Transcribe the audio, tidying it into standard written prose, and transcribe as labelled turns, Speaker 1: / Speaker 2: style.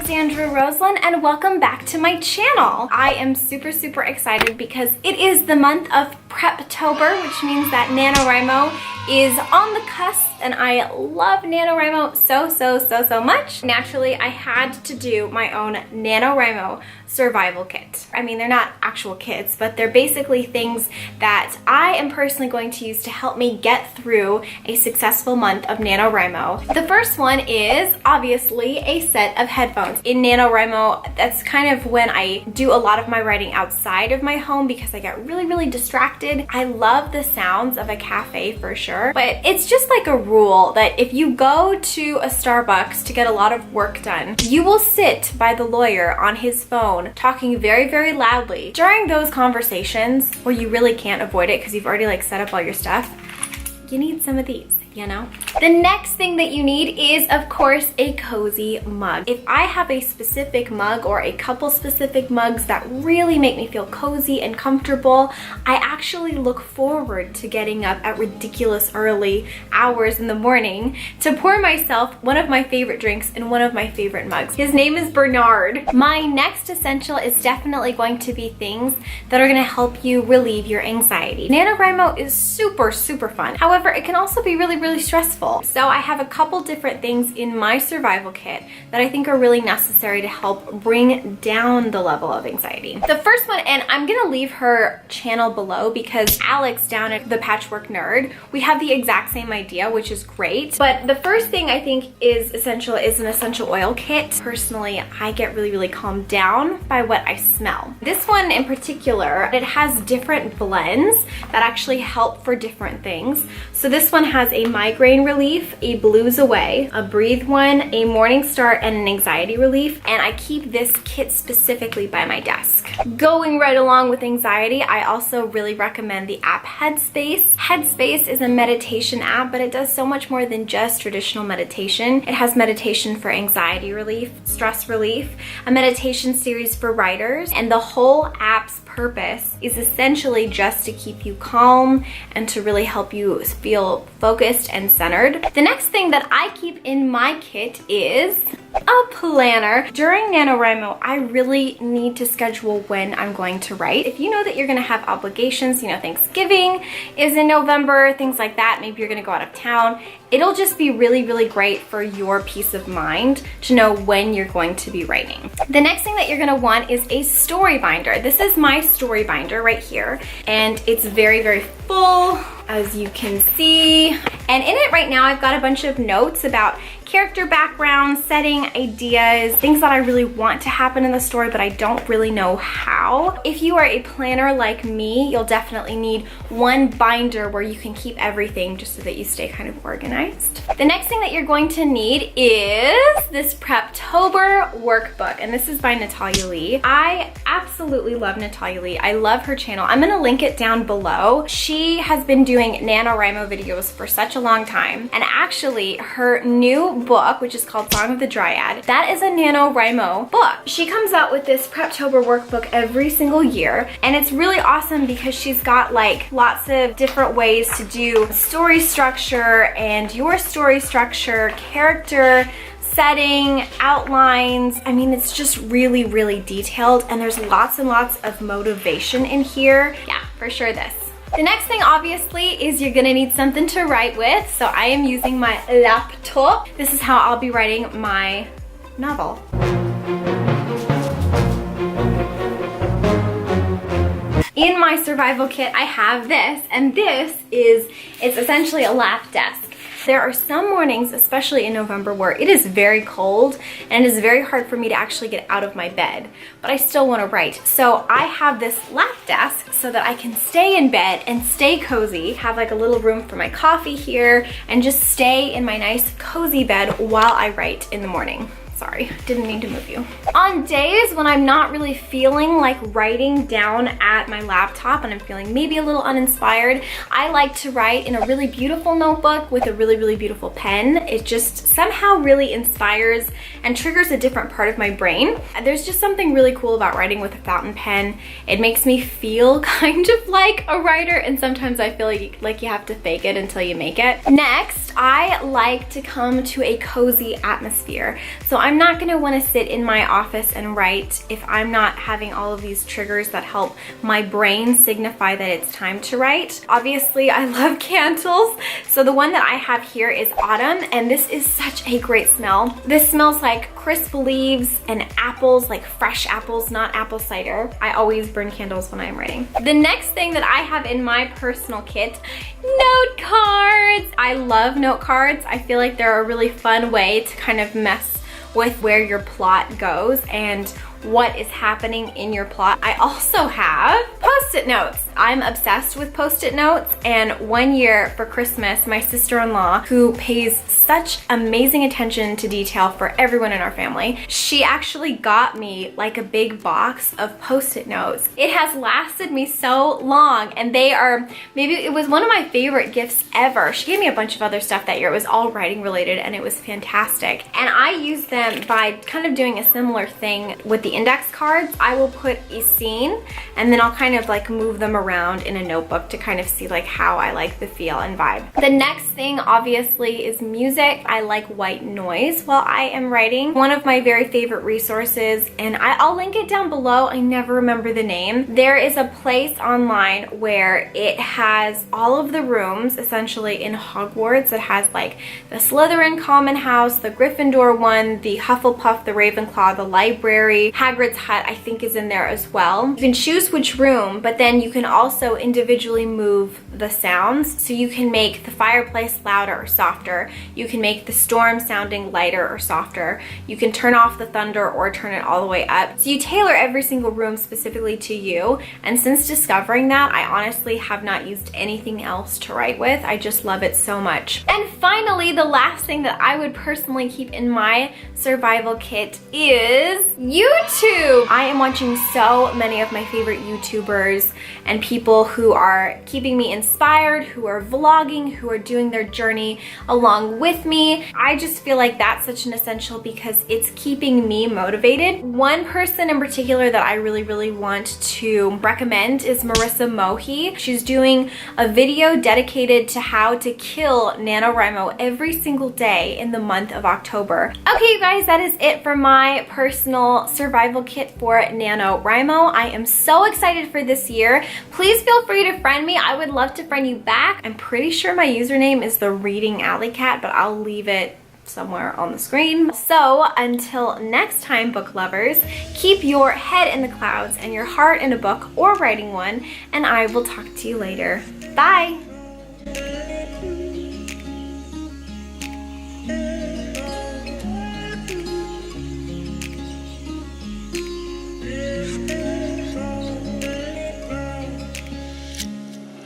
Speaker 1: Alexandra Roslyn, and welcome back to my channel. I am super excited because it is the month of Preptober, which means that NaNoWriMo is on the cusp, and I love NaNoWriMo so much. Naturally, I had to do my own NaNoWriMo Survival Kit. I mean, they're not actual kits, but they're basically things that I am personally going to use to help me get through a successful month of NaNoWriMo. The first one is obviously a set of headphones. In NaNoWriMo, that's kind of when I do a lot of my writing outside of my home because I get really distracted. I love the sounds of a cafe for sure, but it's just like a rule that if you go to a Starbucks to get a lot of work done, you will sit by the lawyer on his phone talking very loudly. During those conversations where you really can't avoid it because you've already like set up all your stuff, you need some of these, you know? The next thing that you need is, of course, a cozy mug. If I have a specific mug or a couple specific mugs that really make me feel cozy and comfortable, I actually look forward to getting up at ridiculous early hours in the morning to pour myself one of my favorite drinks in one of my favorite mugs. His name is Bernard. My next essential is definitely going to be things that are gonna help you relieve your anxiety. NaNoWriMo is super fun. However, it can also be really stressful. So I have a couple different things in my survival kit that I think are really necessary to help bring down the level of anxiety. The first one, and I'm gonna leave her channel below because Alex down at the Patchwork Nerd, we have the exact same idea, which is great. But the first thing I think is essential is an essential oil kit. Personally, I get really calmed down by what I smell. This one in particular, it has different blends that actually help for different things. So this one has a migraine relief, a blues away, a breathe one, a morning start, and an anxiety relief. And I keep this kit specifically by my desk. Going right along with anxiety, I also really recommend the app Headspace. Headspace is a meditation app, but it does so much more than just traditional meditation. It has meditation for anxiety relief, stress relief, a meditation series for writers, and the whole app's purpose is essentially just to keep you calm and to really help you feel focused and centered. The next thing that I keep in my kit is a planner. During NaNoWriMo, I really need to schedule when I'm going to write. If you know that you're gonna have obligations, you know, Thanksgiving is in November, things like that, maybe you're gonna go out of town, it'll just be really great for your peace of mind to know when you're going to be writing. The next thing that you're gonna want is a story binder. This is my story binder right here, and it's very full, as you can see. And in it right now, I've got a bunch of notes about character backgrounds, setting, ideas, things that I really want to happen in the story, but I don't really know how. If you are a planner like me, you'll definitely need one binder where you can keep everything just so that you stay kind of organized. The next thing that you're going to need is this Preptober workbook, and this is by Natalia Leigh. I absolutely love Natalia Leigh. I love her channel. I'm gonna link it down below. She has been doing NaNoWriMo videos for such a long time, and actually her new book, which is called Song of the Dryad, that is a NaNoWriMo book. She comes out with this Preptober workbook every single year, and it's really awesome because she's got like lots of different ways to do story structure and your story structure, character setting, outlines. I mean, it's just really detailed, and there's lots and lots of motivation in here. Yeah, for sure this. The next thing obviously is you're gonna need something to write with, so I am using my laptop. This is how I'll be writing my novel. In my survival kit, I have this, and it's essentially a lap desk. There are some mornings, especially in November, where it is very cold and it is very hard for me to actually get out of my bed, but I still want to write. So I have this lap desk so that I can stay in bed and stay cozy, have like a little room for my coffee here, and just stay in my nice cozy bed while I write in the morning. Sorry, didn't mean to move you. On days when I'm not really feeling like writing down at my laptop and I'm feeling maybe a little uninspired, I like to write in a really beautiful notebook with a really beautiful pen. It just somehow really inspires and triggers a different part of my brain. There's just something really cool about writing with a fountain pen. It makes me feel kind of like a writer, and sometimes I feel like you have to fake it until you make it. Next, I like to come to a cozy atmosphere. So I'm not gonna wanna sit in my office and write if I'm not having all of these triggers that help my brain signify that it's time to write. Obviously, I love candles. So the one that I have here is Autumn, and this is such a great smell. This smells like crisp leaves and apples, like fresh apples, not apple cider. I always burn candles when I'm writing. The next thing that I have in my personal kit, note cards. I love note cards. I feel like they're a really fun way to kind of mess with where your plot goes and what is happening in your plot. I also have Post-it notes. I'm obsessed with Post-it notes, and one year for Christmas, my sister-in-law, who pays such amazing attention to detail for everyone in our family, she actually got me like a big box of Post-it notes. It has lasted me so long, and they are, maybe it was one of my favorite gifts ever. She gave me a bunch of other stuff that year. It was all writing related, and it was fantastic. And I use them by kind of doing a similar thing with the index cards. I will put a scene, and then I'll kind of like move them around in a notebook to kind of see like how I like the feel and vibe. The next thing obviously is music. I like white noise while I am writing. One of my very favorite resources, and I'll link it down below, I never remember the name. There is a place online where it has all of the rooms essentially in Hogwarts. It has like the Slytherin common house, the Gryffindor one, the Hufflepuff, the Ravenclaw, the library, Hagrid's hut I think is in there as well. You can choose which room, but then you can also individually move the sounds. So you can make the fireplace louder or softer. You can make the storm sounding lighter or softer. You can turn off the thunder or turn it all the way up. So you tailor every single room specifically to you. And since discovering that, I honestly have not used anything else to write with. I just love it so much. And finally, the last thing that I would personally keep in my survival kit is YouTube. I am watching so many of my favorite YouTubers and people who are keeping me inspired, who are vlogging, who are doing their journey along with me. I just feel like that's such an essential because it's keeping me motivated. One person in particular that I really want to recommend is Marisa Mohi. She's doing a video dedicated to how to kill Nanowrimo every single day in the month of October. Okay, you guys, that is it for my personal survival kit for Nanowrimo. I am so excited for this year. Please feel free to friend me. I would love to friend you back. I'm pretty sure my username is TheReadingAllyCat, but I'll leave it somewhere on the screen. So until next time, book lovers, keep your head in the clouds and your heart in a book or writing one, and I will talk to you later. Bye!